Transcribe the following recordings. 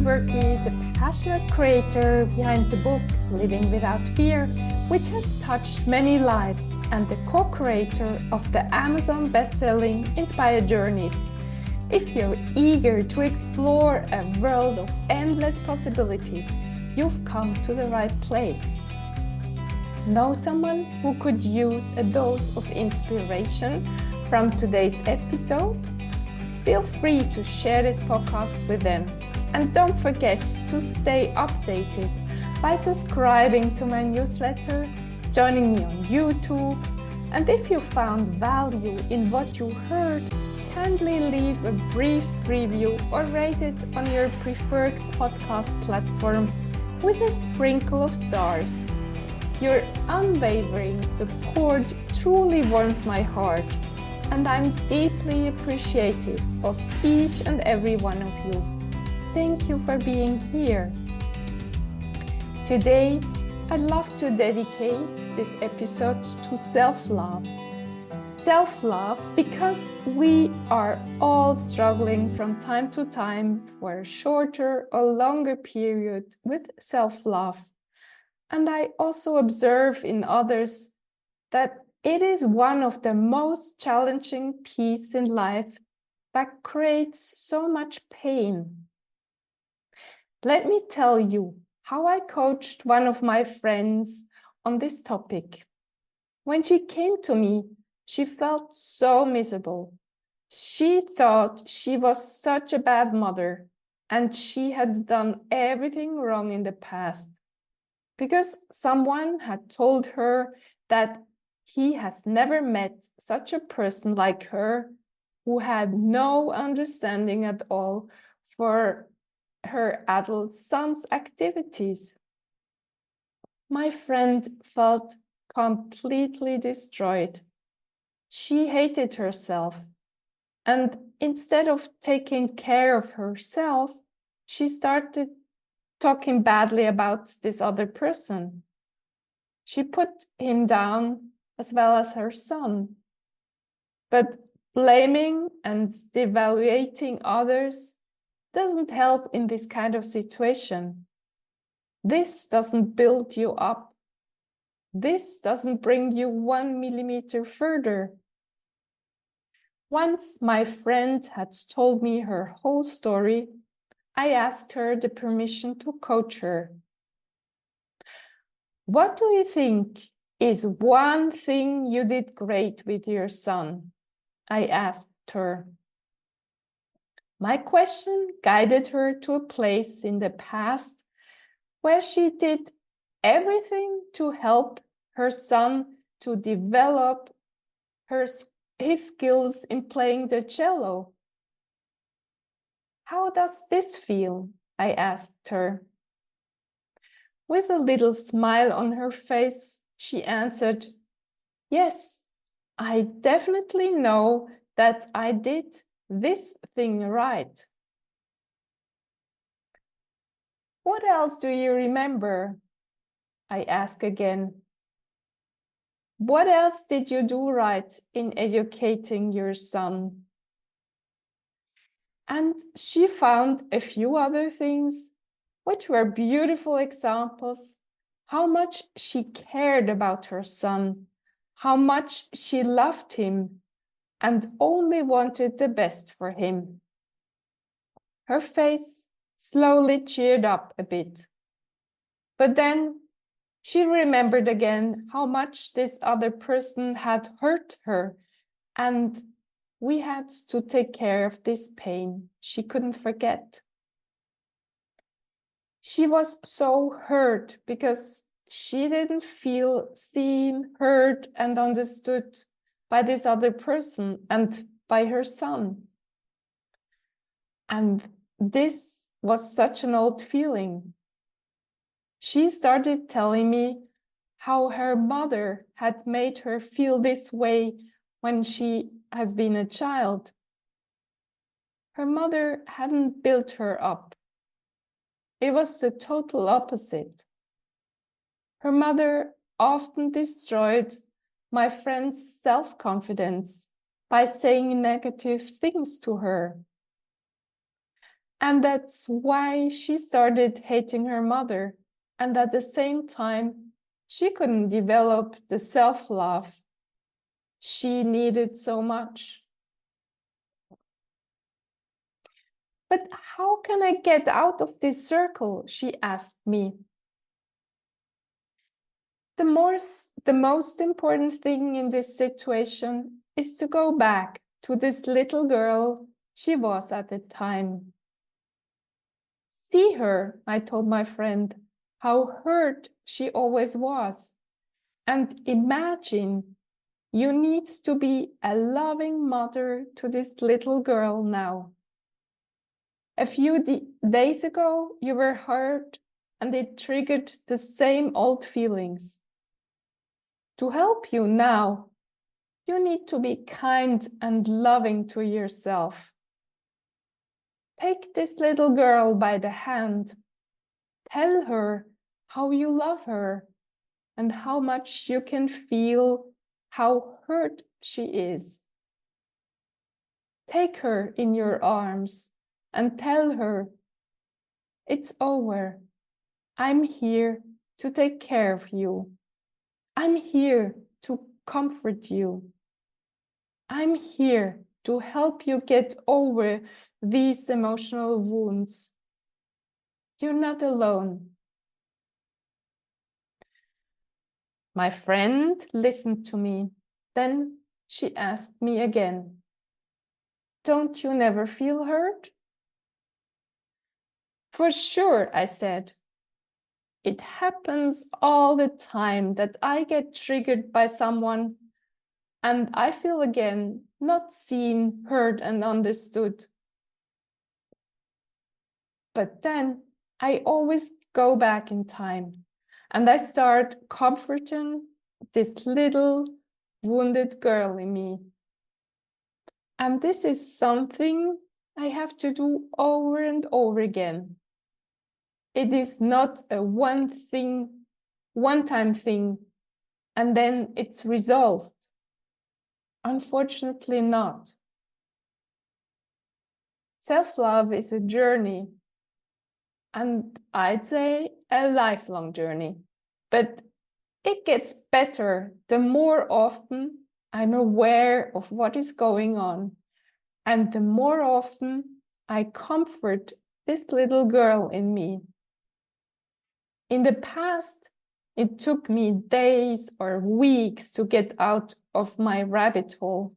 Buerki, the passionate creator behind the book Living Without Fear, which has touched many lives, and the co-creator of the Amazon best-selling Inspire Journeys. If you're eager to explore a world of endless possibilities, you've come to the right place. Know someone who could use a dose of inspiration from today's episode? Feel free to share this podcast with them. And don't forget to stay updated by subscribing to my newsletter, joining me on YouTube, and if you found value in what you heard, kindly leave a brief review or rate it on your preferred podcast platform with a sprinkle of stars. Your unwavering support truly warms my heart, and I'm deeply appreciative of each and every one of you. Thank you for being here. Today, I'd love to dedicate this episode to self-love. Self-love because we are all struggling from time to time for a shorter or longer period with self-love. And I also observe in others that it is one of the most challenging pieces in life that creates so much pain. Let me tell you how I coached one of my friends on this topic. When she came to me, she felt so miserable. She thought she was such a bad mother and she had done everything wrong in the past because someone had told her that he has never met such a person like her who had no understanding at all for her adult son's activities. My friend felt completely destroyed. She hated herself, and instead of taking care of herself, she started talking badly about this other person. She put him down as well as her son. But blaming and devaluating others doesn't help in this kind of situation. This doesn't build you up. This doesn't bring you 1 millimeter further. Once my friend had told me her whole story, I asked her the permission to coach her. What do you think is one thing you did great with your son? I asked her. My question guided her to a place in the past where she did everything to help her son to develop his skills in playing the cello. How does this feel? I asked her. With a little smile on her face, she answered, "Yes, I definitely know that I did this thing right." What else do you remember? I ask again. What else did you do right in educating your son? And she found a few other things, which were beautiful examples, how much she cared about her son, how much she loved him, and only wanted the best for him. Her face slowly cheered up a bit. But then she remembered again how much this other person had hurt her, and we had to take care of this pain she couldn't forget. She was so hurt because she didn't feel seen, heard, and understood by this other person and by her son. And this was such an old feeling. She started telling me how her mother had made her feel this way when she has been a child. Her mother hadn't built her up. It was the total opposite. Her mother often destroyed my friend's self-confidence by saying negative things to her. And that's why she started hating her mother. And at the same time, she couldn't develop the self-love she needed so much. But how can I get out of this circle? She asked me. The most important thing in this situation is to go back to this little girl she was at the time. See her, I told my friend, how hurt she always was. And imagine you need to be a loving mother to this little girl now. A few days ago, you were hurt and it triggered the same old feelings. To help you now, you need to be kind and loving to yourself. Take this little girl by the hand. Tell her how you love her and how much you can feel how hurt she is. Take her in your arms and tell her, it's over. I'm here to take care of you. I'm here to comfort you. I'm here to help you get over these emotional wounds. You're not alone. My friend listened to me. Then she asked me again, don't you never feel hurt? For sure, I said. It happens all the time that I get triggered by someone and I feel again not seen, heard, and understood. But then I always go back in time and I start comforting this little wounded girl in me. And this is something I have to do over and over again. It is not a one-time thing, and then it's resolved. Unfortunately not. Self-love is a journey, and I'd say a lifelong journey. But it gets better the more often I'm aware of what is going on, and the more often I comfort this little girl in me. In the past, it took me days or weeks to get out of my rabbit hole,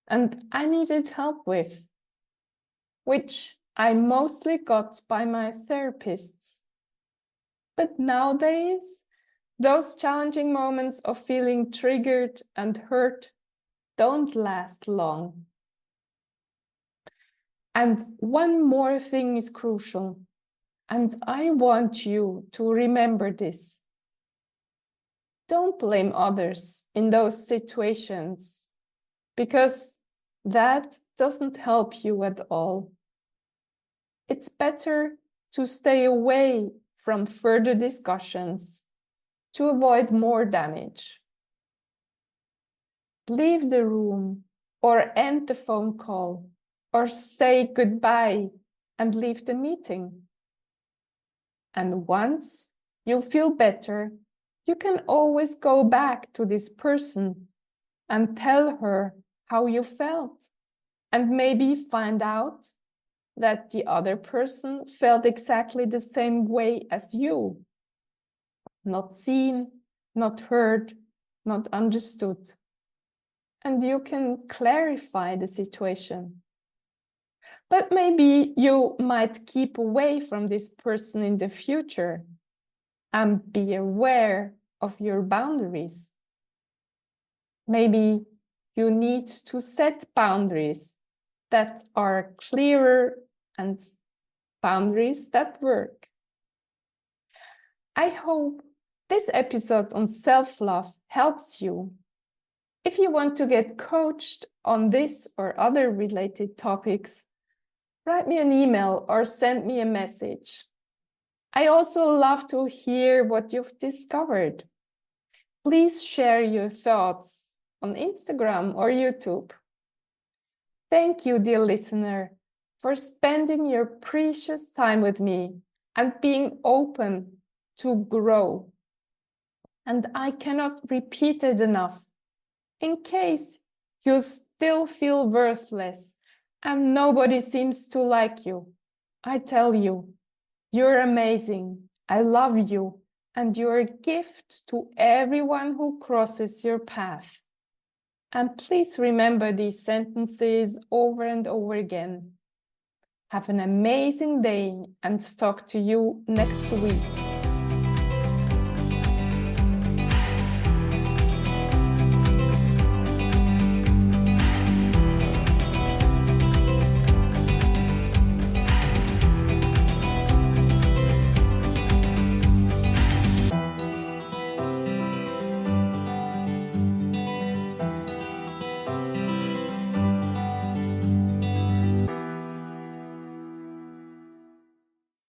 and I needed help with, which I mostly got by my therapists. But nowadays, those challenging moments of feeling triggered and hurt don't last long. And one more thing is crucial. And I want you to remember this. Don't blame others in those situations, because that doesn't help you at all. It's better to stay away from further discussions to avoid more damage. Leave the room or end the phone call or say goodbye and leave the meeting. And once you feel better, you can always go back to this person and tell her how you felt, and maybe find out that the other person felt exactly the same way as you. Not seen, not heard, not understood. And you can clarify the situation. But maybe you might keep away from this person in the future and be aware of your boundaries. Maybe you need to set boundaries that are clearer and boundaries that work. I hope this episode on self-love helps you. If you want to get coached on this or other related topics, write me an email or send me a message. I also love to hear what you've discovered. Please share your thoughts on Instagram or YouTube. Thank you, dear listener, for spending your precious time with me and being open to grow. And I cannot repeat it enough. In case you still feel worthless and nobody seems to like you, I tell you, you're amazing. I love you, and you're a gift to everyone who crosses your path. And please remember these sentences over and over again. Have an amazing day and talk to you next week.